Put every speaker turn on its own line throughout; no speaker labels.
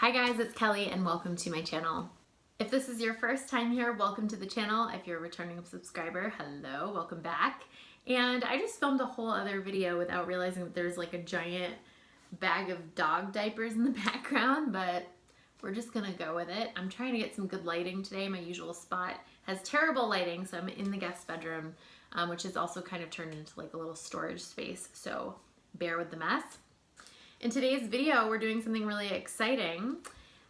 Hi guys, it's Kelly and welcome to my channel. If this is your first time here, welcome to the channel. If you're a returning subscriber, hello, welcome back. And I just filmed a whole other video without realizing that there's like a giant bag of dog diapers in the background, but we're just gonna go with it. I'm trying to get some good lighting today. My usual spot has terrible lighting, so I'm in the guest bedroom, which is also kind of turned into like a little storage space, so bear with the mess. In today's video, we're doing something really exciting.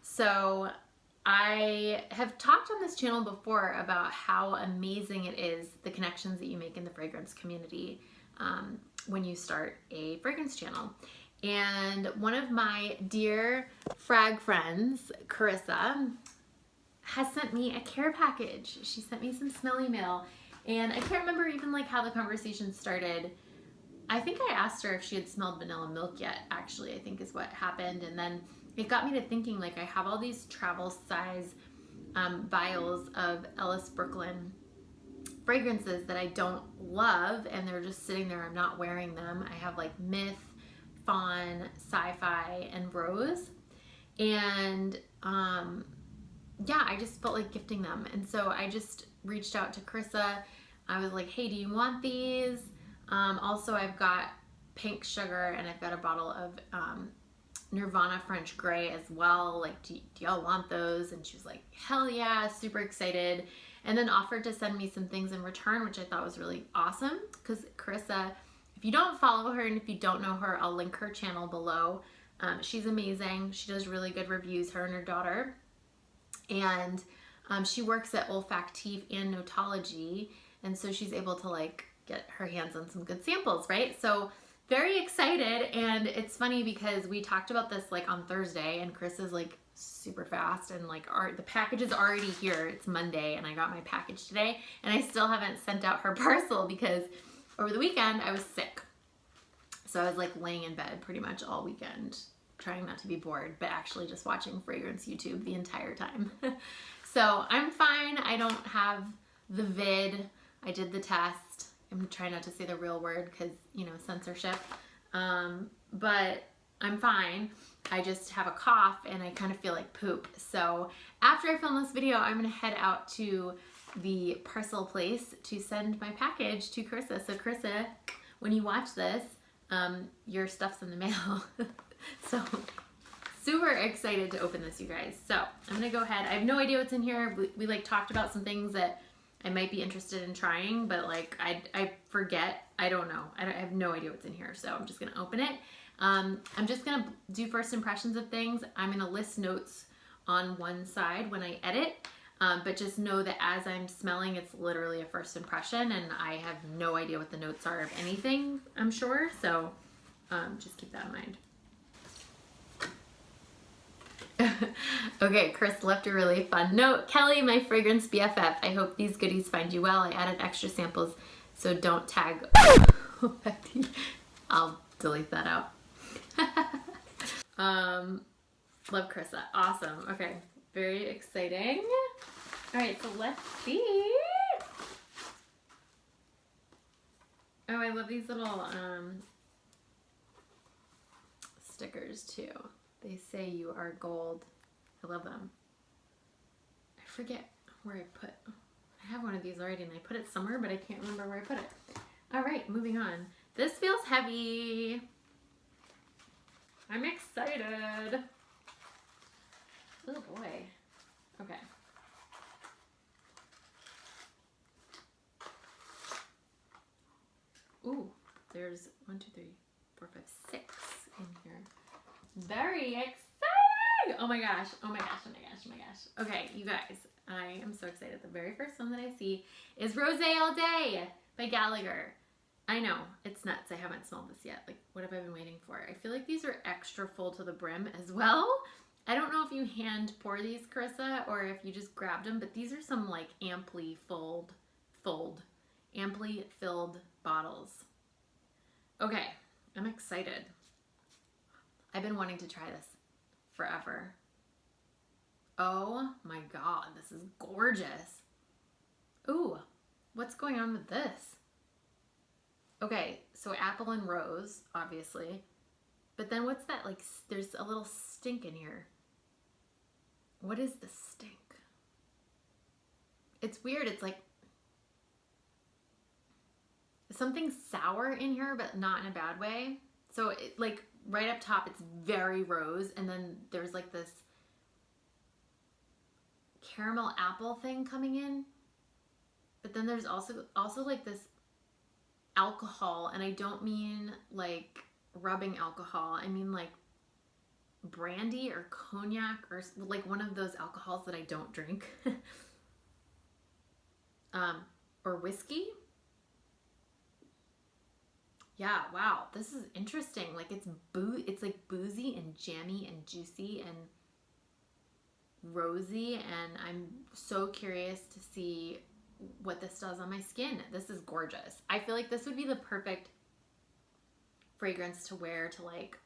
So I have talked on this channel before about how amazing it is, the connections that you make in the fragrance community when you start a fragrance channel. And one of my dear frag friends, Carisa, has sent me a care package. She sent me some Smelly mail. And I can't remember even like how the conversation started. I think I asked her if she had smelled vanilla milk yet, actually, I think is what happened. And then it got me to thinking, like, I have all these travel size vials of Ellis Brooklyn fragrances that I don't love, and they're just sitting there. I'm not wearing them. I have like Myth, Fawn, Sci-Fi, and Rose. And yeah, I just felt like gifting them. And so I just reached out to Carisa. I was like, hey, do you want these? Also, I've got pink sugar and I've got a bottle of Nirvana French Grey as well. Like, do y'all want those? And she was like, hell yeah, super excited. And then offered to send me some things in return, which I thought was really awesome. Because Carisa, if you don't follow her and if you don't know her, I'll link her channel below. She's amazing. She does really good reviews, her and her daughter. And she works at Olfactive and Notology. And so she's able to like get her hands on some good samples, right? So very excited. And it's funny because we talked about this like on Thursday, and Chris is like super fast, and like the package is already here. It's Monday and I got my package today, and I still haven't sent out her parcel because over the weekend I was sick. So I was like laying in bed pretty much all weekend, trying not to be bored, but actually just watching fragrance YouTube the entire time. So I'm fine. I don't have the vid. I did the test. I'm trying not to say the real word because, you know, censorship. But I'm fine. I just have a cough and I kind of feel like poop. So after I film this video, I'm going to head out to the parcel place to send my package to Carisa. So Carisa, when you watch this, your stuff's in the mail. So super excited to open this, you guys. So I'm going to go ahead. I have no idea what's in here. We like talked about some things that I might be interested in trying, but like I forget. I don't know. I have no idea what's in here, so I'm just gonna open it. I'm just gonna do first impressions of things. I'm gonna list notes on one side when I edit, but just know that as I'm smelling, it's literally a first impression, and I have no idea what the notes are of anything, I'm sure, so just keep that in mind. Okay, Chris left a really fun note. Kelly, my fragrance BFF. I hope these goodies find you well. I added extra samples, so don't tag. I'll delete that out. Love Carisa. Awesome. Okay, very exciting. All right, so let's see. Oh, I love these little stickers too. They say you are gold. I love them. I forget where I put, I have one of these already and I put it somewhere, but I can't remember where I put it. All right, moving on. This feels heavy. I'm excited. Oh boy. Okay. Ooh, there's 1, 2, 3, 4, 5, 6 in here. Very exciting! Oh my gosh, oh my gosh, oh my gosh, oh my gosh. Okay, you guys, I am so excited. The very first one that I see is Rose All Day by Gallagher. I know, it's nuts. I haven't smelled this yet. Like, what have I been waiting for? I feel like these are extra full to the brim as well. I don't know if you hand pour these, Carisa, or if you just grabbed them, but these are some like amply filled bottles. Okay, I'm excited. I've been wanting to try this forever. Oh my God, this is gorgeous. Ooh, what's going on with this? Okay, so apple and rose, obviously. But then what's that, like, there's a little stink in here. What is the stink? It's weird. It's like something sour in here, but not in a bad way. So it, like right up top, it's very rose, and then there's like this caramel apple thing coming in. But then there's also like this alcohol, and I don't mean like rubbing alcohol. I mean like brandy or cognac or like one of those alcohols that I don't drink. Or whiskey. Yeah, wow, this is interesting. Like it's like boozy and jammy and juicy and rosy, and I'm so curious to see what this does on my skin. This is gorgeous. I feel like this would be the perfect fragrance to wear to like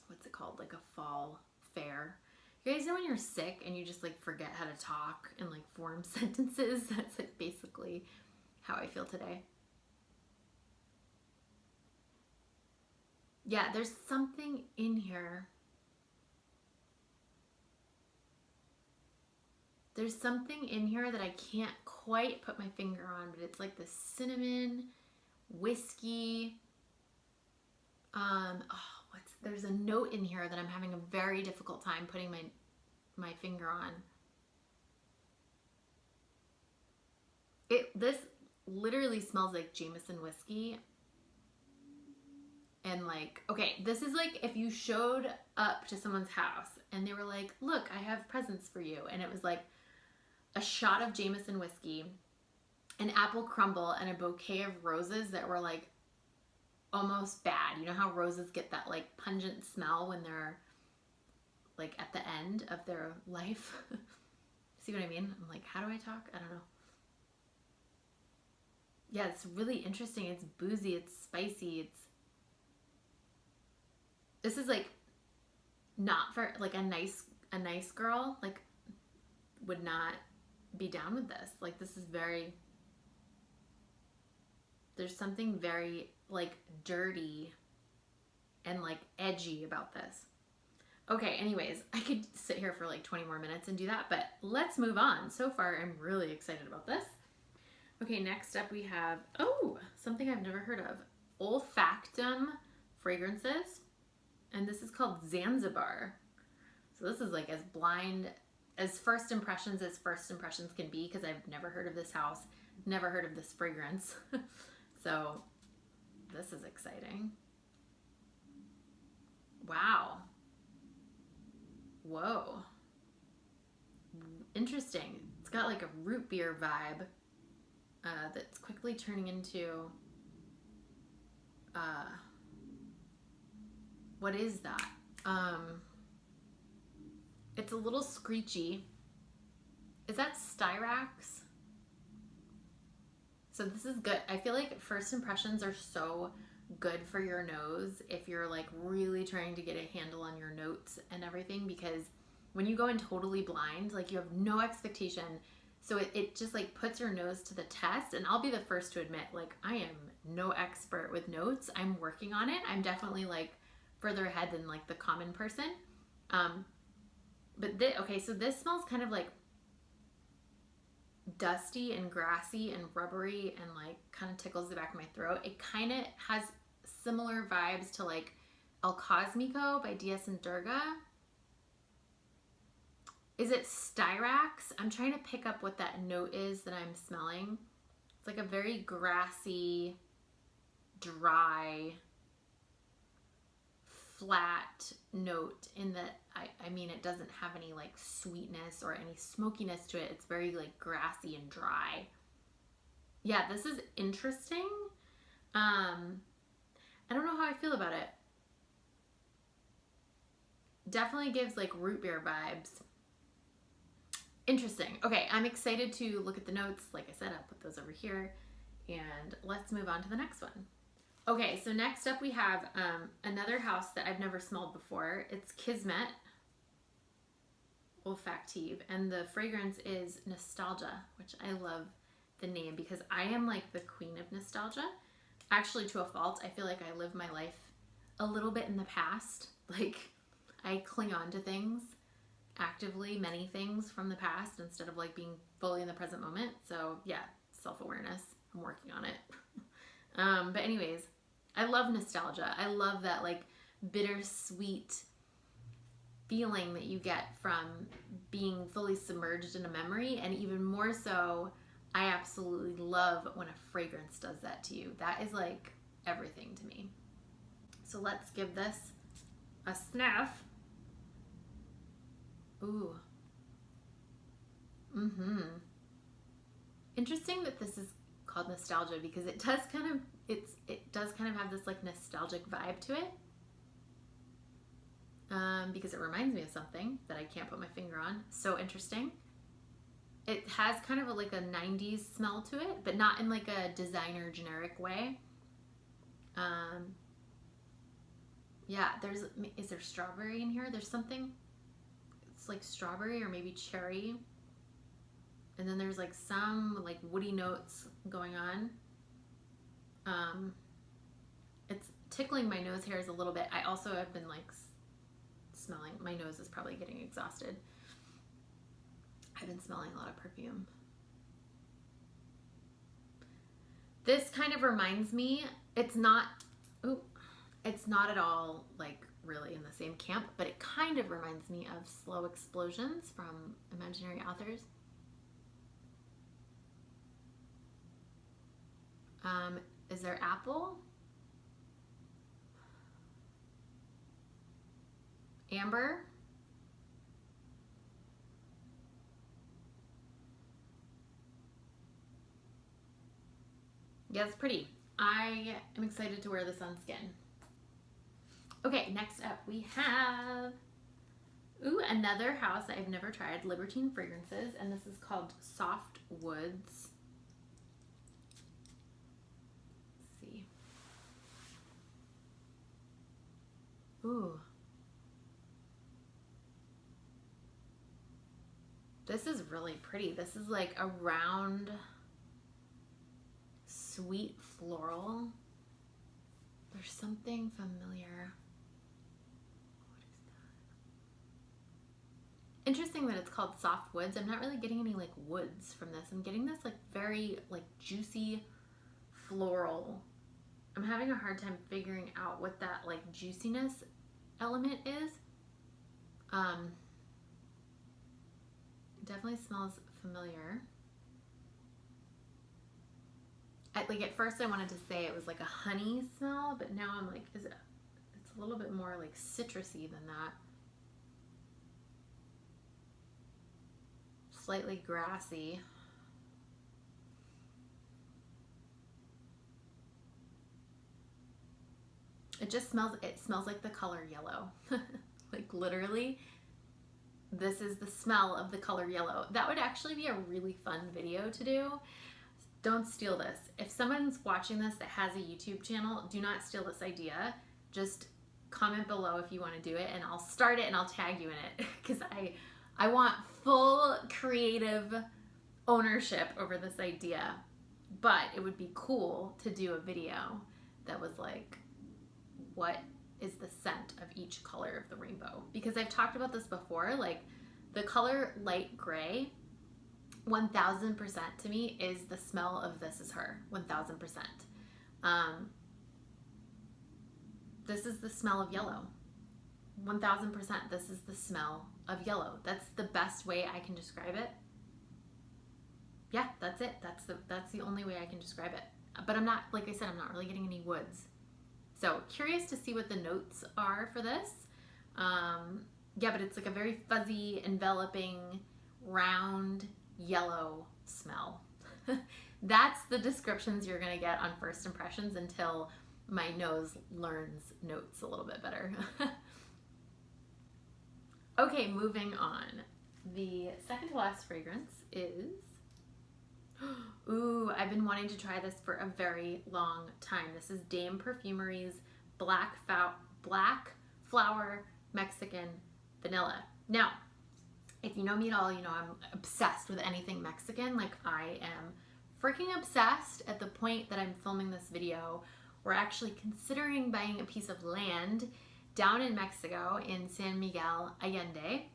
what's it called? Like a fall fair. You guys know when you're sick and you just like forget how to talk and like form sentences? That's like basically how I feel today. Yeah, there's something in here. There's something in here that I can't quite put my finger on, but it's like the cinnamon, whiskey. There's a note in here that I'm having a very difficult time putting my finger on. This literally smells like Jameson whiskey. And like, okay, this is like if you showed up to someone's house and they were like, look, I have presents for you. And it was like a shot of Jameson whiskey, an apple crumble, and a bouquet of roses that were like almost bad. You know how roses get that like pungent smell when they're like at the end of their life? See what I mean? I'm like, how do I talk? I don't know. Yeah, it's really interesting. It's boozy, it's spicy, this is like not for like a nice girl, like would not be down with this. Like this is there's something very like dirty and like edgy about this. Okay, anyways, I could sit here for like 20 more minutes and do that, but let's move on. So far, I'm really excited about this. Okay, next up we have, something I've never heard of. Olfactum fragrances. And this is called Zanzibar. So this is like as blind as first impressions can be, because I've never heard of this house, never heard of this fragrance. So this is exciting. Wow. Whoa. Interesting. It's got like a root beer vibe that's quickly turning into what is that? It's a little screechy. Is that Styrax? So this is good. I feel like first impressions are so good for your nose if you're like really trying to get a handle on your notes and everything, because when you go in totally blind, like you have no expectation. So it just like puts your nose to the test. And I'll be the first to admit, like I am no expert with notes. I'm working on it. I'm definitely like further ahead than like the common person. Okay, so this smells kind of like dusty and grassy and rubbery and like kind of tickles the back of my throat. It kind of has similar vibes to like El Cosmico by DS and Durga. Is it Styrax? I'm trying to pick up what that note is that I'm smelling. It's like a very grassy, dry, flat note in that I mean it doesn't have any like sweetness or any smokiness to it. It's very like grassy and dry. Yeah, this is interesting. I don't know how I feel about it. Definitely gives like root beer vibes. Interesting. Okay, I'm excited to look at the notes. Like I said, I'll put those over here, and let's move on to the next one. Okay, so next up we have another house that I've never smelled before. It's KISMET Olfactive, and the fragrance is Nostalgia, which I love the name because I am like the queen of nostalgia. Actually, to a fault. I feel like I live my life a little bit in the past. Like I cling on to things actively many things from the past instead of like being fully in the present moment. So yeah, self-awareness, I'm working on it. But anyways, I love nostalgia. I love that like bittersweet feeling that you get from being fully submerged in a memory. And even more so, I absolutely love when a fragrance does that to you. That is like everything to me. So let's give this a sniff. Ooh. Interesting that this is called nostalgia because it does kind of have this like nostalgic vibe to it. Because it reminds me of something that I can't put my finger on. So interesting. It has kind of like a 90s smell to it, but not in like a designer generic way. Yeah, is there strawberry in here? There's something, it's like strawberry or maybe cherry. And then there's like some like woody notes going on. It's tickling my nose hairs a little bit. I also have been like smelling, my nose is probably getting exhausted. I've been smelling a lot of perfume. This kind of reminds me, it's not at all like really in the same camp, but it kind of reminds me of Slow Explosions from Imaginary Authors. Is there apple? Amber? Yeah, it's pretty. I am excited to wear this on skin. Okay, next up we have, another house that I've never tried, Libertine Fragrances, and this is called Soft Woods. Let's see. Ooh. This is really pretty. This is like a round, sweet floral. There's something familiar. What is that? Interesting that it's called Soft Woods. I'm not really getting any like woods from this. I'm getting this like very like juicy floral. I'm having a hard time figuring out what that like juiciness element is. Definitely smells familiar. At first I wanted to say it was like a honey smell, but now I'm like, it's a little bit more like citrusy than that. Slightly grassy. It smells like the color yellow. Like literally, this is the smell of the color yellow. That would actually be a really fun video to do. Don't steal this. If someone's watching this that has a YouTube channel, do not steal this idea. Just comment below if you want to do it and I'll start it and I'll tag you in it because I want full creative ownership over this idea. But it would be cool to do a video that was like, what is the scent of each color of the rainbow? Because I've talked about this before, like the color light gray, 1000% to me is the smell of This Is Her, 1000%. This is the smell of yellow, 1000%. This is the smell of yellow. That's the best way I can describe it. Yeah, that's it. That's the only way I can describe it. But I'm not, like I said, I'm not really getting any woods. So curious to see what the notes are for this. Yeah, but it's like a very fuzzy, enveloping, round, yellow smell. That's the descriptions you're gonna get on first impressions until my nose learns notes a little bit better. Okay, moving on. The second to last fragrance is, ooh, I've been wanting to try this for a very long time. This is Dame Perfumery's Black Flower Mexican Vanilla. Now, if you know me at all, you know I'm obsessed with anything Mexican. Like I am freaking obsessed at the point that I'm filming this video. We're actually considering buying a piece of land down in Mexico in San Miguel Allende.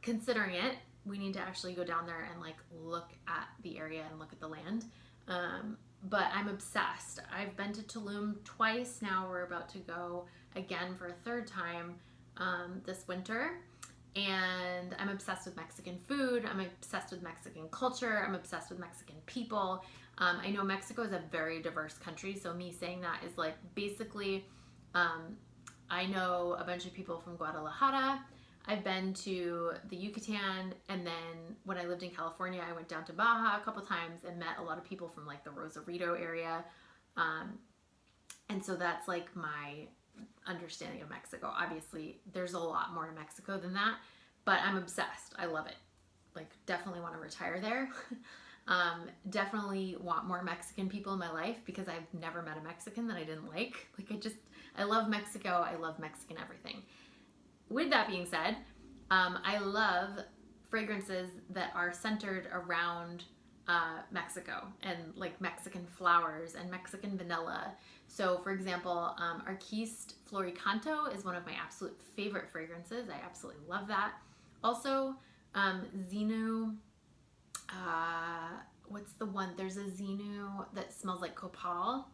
Considering it, we need to actually go down there and like look at the area and look at the land. But I'm obsessed. I've been to Tulum twice now. We're about to go again for a third time this winter. And I'm obsessed with Mexican food. I'm obsessed with Mexican culture. I'm obsessed with Mexican people. I know Mexico is a very diverse country, so me saying that is like basically, I know a bunch of people from Guadalajara. I've been to the Yucatan, and then when I lived in California, I went down to Baja a couple times and met a lot of people from like the Rosarito area. And so that's like my understanding of Mexico. Obviously, there's a lot more to Mexico than that, but I'm obsessed. I love it. Like, definitely want to retire there. Definitely want more Mexican people in my life because I've never met a Mexican that I didn't like. Like, I love Mexico. I love Mexican everything. With that being said, I love fragrances that are centered around Mexico and like Mexican flowers and Mexican vanilla. So for example, Arquiste Floricanto is one of my absolute favorite fragrances. I absolutely love that. Also, Xenu, what's the one? There's a Xenu that smells like copal.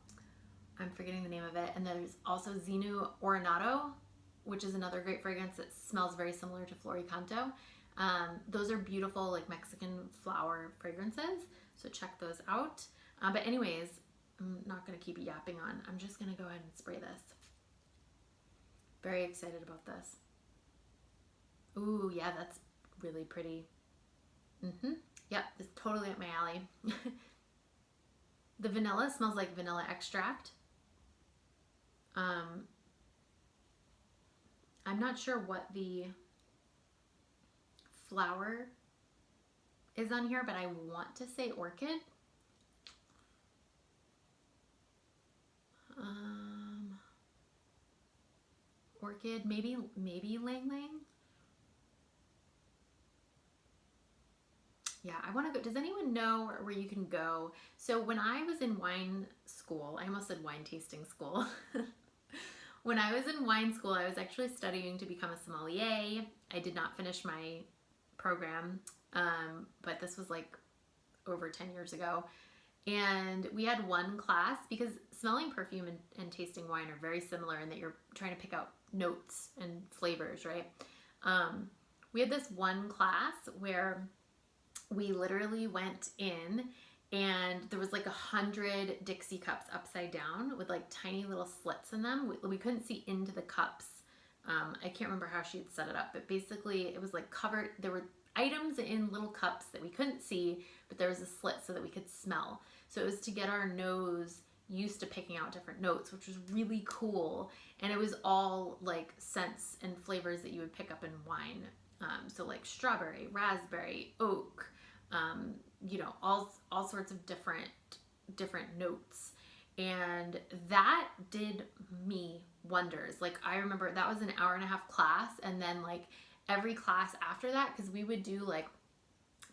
I'm forgetting the name of it. And there's also Xenu Oronado, which is another great fragrance that smells very similar to Floricanto. Those are beautiful like Mexican flower fragrances, so check those out. But anyways, I'm not going to keep yapping on. I'm just going to go ahead and spray this. Very excited about this. Ooh, yeah, that's really pretty. Yep, it's totally up my alley. The vanilla smells like vanilla extract. I'm not sure what the flower is on here, but I want to say orchid. Orchid, maybe Lang Lang. Yeah, I want to go. Does anyone know where you can go? So when I was in wine school, I almost said wine tasting school. When I was in wine school, I was actually studying to become a sommelier. I did not finish my program, but this was like over 10 years ago. And we had one class, because smelling perfume and tasting wine are very similar in that you're trying to pick out notes and flavors, right? We had this one class where we literally went in and there was like 100 Dixie cups upside down with like tiny little slits in them. We couldn't see into the cups. I can't remember how she had set it up, but basically it was like covered. There were items in little cups that we couldn't see, but there was a slit so that we could smell. So it was to get our nose used to picking out different notes, which was really cool. And it was all like scents and flavors that you would pick up in wine. So like strawberry, raspberry, oak, you know, all sorts of different notes. And that did me wonders. Like, I remember that was an hour-and-a-half class, and then like every class after that, because we would do like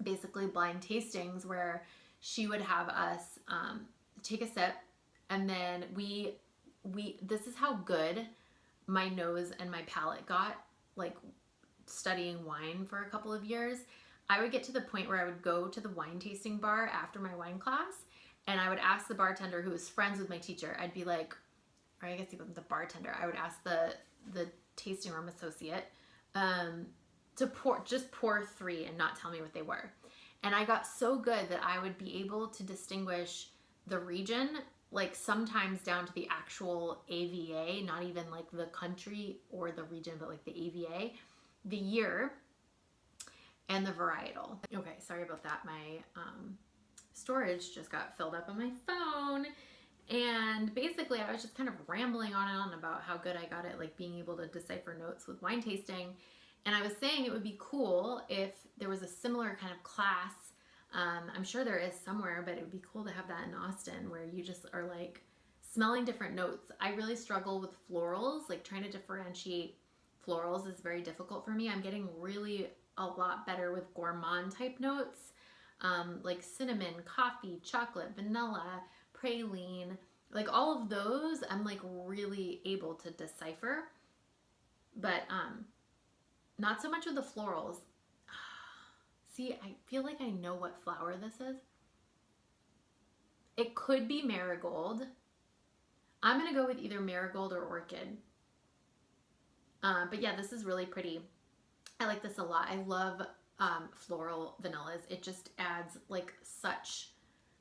basically blind tastings where she would have us take a sip, and then we this is how good my nose and my palate got, like studying wine for a couple of years. I would get to the point where I would go to the wine tasting bar after my wine class, and I would ask the bartender, who was friends with my teacher, I'd be like, or I guess he wasn't the bartender, I would ask the tasting room associate to pour 3 and not tell me what they were. And I got so good that I would be able to distinguish the region, like sometimes down to the actual AVA, not even like the country or the region, but like the AVA, the year, and the varietal. Okay, sorry about that. My storage just got filled up on my phone. And basically I was just kind of rambling on and on about how good I got at like being able to decipher notes with wine tasting. And I was saying it would be cool if there was a similar kind of class. I'm sure there is somewhere, but it would be cool to have that in Austin, where you just are like smelling different notes. I really struggle with florals, like trying to differentiate florals is very difficult for me. I'm getting really a lot better with gourmand type notes, like cinnamon, coffee, chocolate, vanilla, praline, like all of those I'm like really able to decipher. But Not so much with the florals. See, I feel like I know what flower this is. It could be marigold. I'm gonna go with either marigold or orchid. But yeah, this is really pretty. I like this a lot. I love floral vanillas. It just adds like such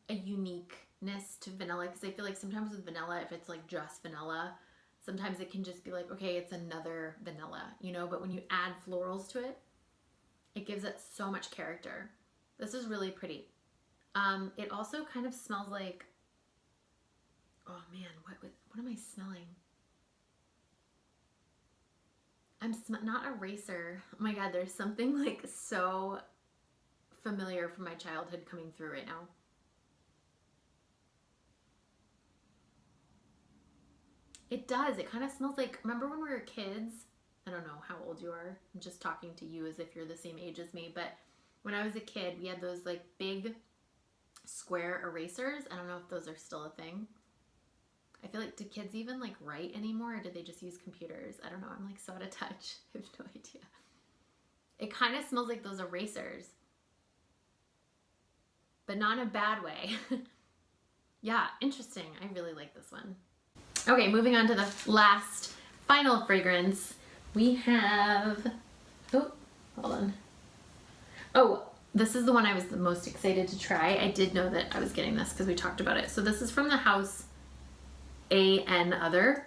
a uniqueness to vanilla, because I feel like sometimes with vanilla, if it's like just vanilla, sometimes it can just be like, okay, it's another vanilla, you know, but when you add florals to it, it gives it so much character. This is really pretty. It also kind of smells like, oh man, what am I smelling? Not eraser. Oh my God, there's something like so familiar from my childhood coming through right now. It does. It kind of smells like, remember when we were kids? I don't know how old you are. I'm just talking to you as if you're the same age as me. But when I was a kid, we had those like big square erasers. I don't know if those are still a thing. I feel like, do kids even like write anymore, or do they just use computers? I don't know. I'm like so out of touch. I have no idea. It kind of smells like those erasers, but not in a bad way. Yeah, interesting. I really like this one. Okay, moving on to the last final fragrance. We have, oh, hold on. Oh, this is the one I was the most excited to try. I did know that I was getting this because we talked about it. So this is from the house A.N. Other,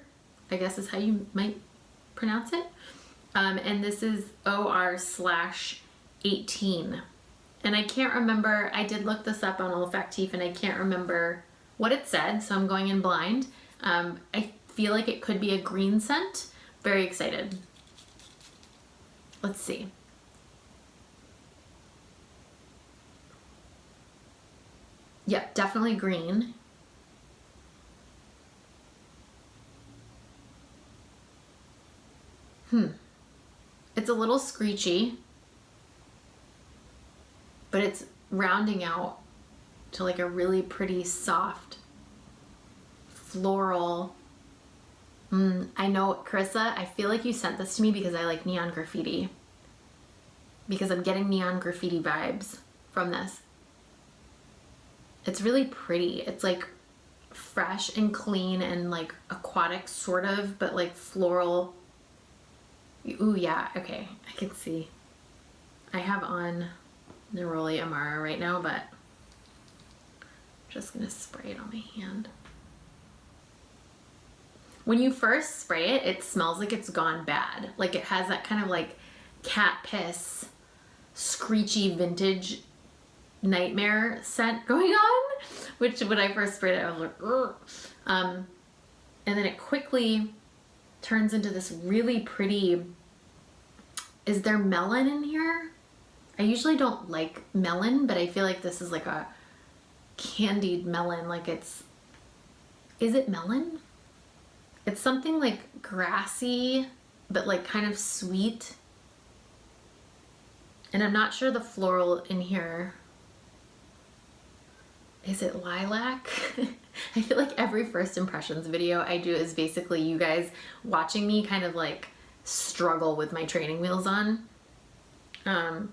I guess is how you might pronounce it. And this is OR/18. And I can't remember, I did look this up on Olfactif and I can't remember what it said, so I'm going in blind. I feel like it could be a green scent. Very excited. Let's see. Yep, definitely green. It's a little screechy, but it's rounding out to like a really pretty soft floral. I know, Carissa, I feel like you sent this to me because I like neon graffiti. Because I'm getting neon graffiti vibes from this. It's really pretty. It's like fresh and clean and like aquatic sort of, but like floral. Ooh, yeah, okay, I can see. I have on Neroli Amara right now, but I'm just gonna spray it on my hand. When you first spray it, it smells like it's gone bad. Like it has that kind of like cat piss, screechy vintage nightmare scent going on, which when I first sprayed it, I was like, ugh. And then it quickly turns into this really pretty, is there melon in here? I usually don't like melon, but I feel like this is like a candied melon, like it's, is it melon? It's something like grassy, but like kind of sweet. And I'm not sure the floral in here. Is it lilac? I feel like every first impressions video I do is basically you guys watching me kind of like struggle with my training wheels on. Oh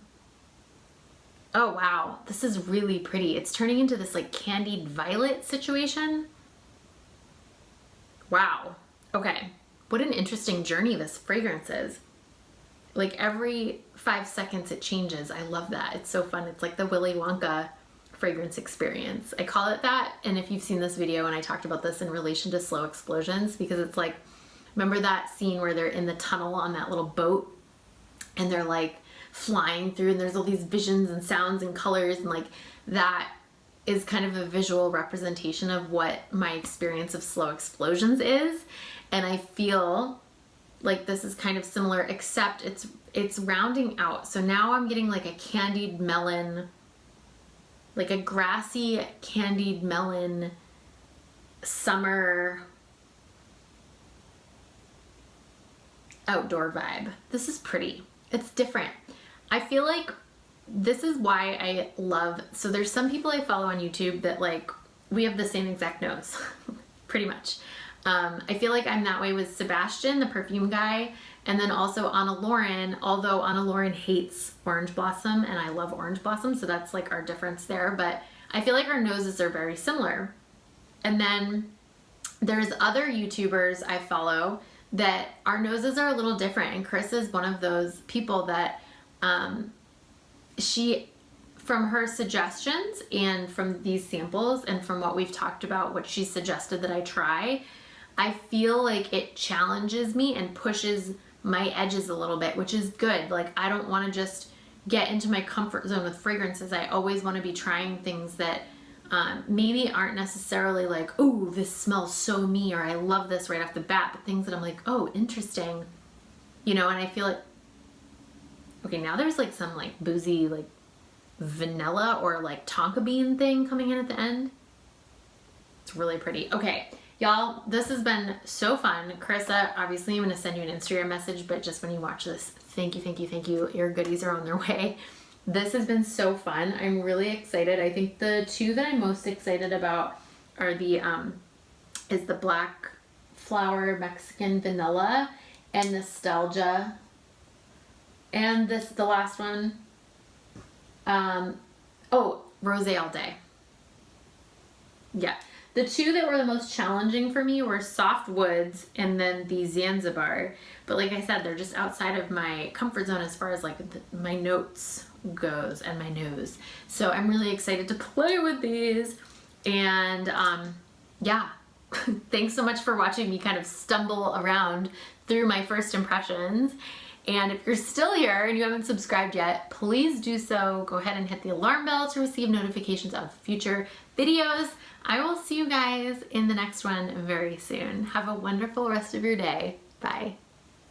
wow, this is really pretty. It's turning into this like candied violet situation. Wow. Okay. What an interesting journey this fragrance is. Like every 5 seconds it changes. I love that. It's so fun. It's like the Willy Wonka fragrance experience. I call it that. And if you've seen this video and I talked about this in relation to slow explosions, because it's like, remember that scene where they're in the tunnel on that little boat and they're like flying through and there's all these visions and sounds and colors, and like that is kind of a visual representation of what my experience of slow explosions is. And I feel like this is kind of similar, except it's rounding out. So now I'm getting like a candied melon, like a grassy candied melon summer outdoor vibe. This is pretty. It's different. I feel like this is why I love, so there's some people I follow on YouTube that like, we have the same exact nose, pretty much. I feel like I'm that way with Sebastian, the perfume guy, And then also Anna Lauren, although Anna Lauren hates Orange Blossom and I love Orange Blossom, so that's like our difference there, but I feel like our noses are very similar. And then there's other YouTubers I follow that our noses are a little different, and Chris is one of those people that she, from her suggestions and from these samples and from what we've talked about, what she suggested that I try, I feel like it challenges me and pushes my edges a little bit, which is good. Like, I don't want to just get into my comfort zone with fragrances. I always want to be trying things that maybe aren't necessarily like, oh, this smells so me, or I love this right off the bat, but things that I'm like, oh, interesting, you know. And I feel like, okay, now there's like some like boozy like vanilla or like tonka bean thing coming in at the end. It's really pretty. Okay, y'all, this has been so fun. Carisa, obviously I'm gonna send you an Instagram message, but just when you watch this, thank you, thank you, thank you. Your goodies are on their way. This has been so fun. I'm really excited. I think the two that I'm most excited about are the is the Black Flower Mexican Vanilla and Nostalgia, and the last one, oh, Rosé All Day. Yeah. The two that were the most challenging for me were Soft Woods and then the Zanzibar. But like I said, they're just outside of my comfort zone as far as like my notes goes and my nose. So I'm really excited to play with these. And yeah, thanks so much for watching me kind of stumble around through my first impressions. And if you're still here and you haven't subscribed yet, please do so. Go ahead and hit the alarm bell to receive notifications of future videos. I will see you guys in the next one very soon. Have a wonderful rest of your day. Bye.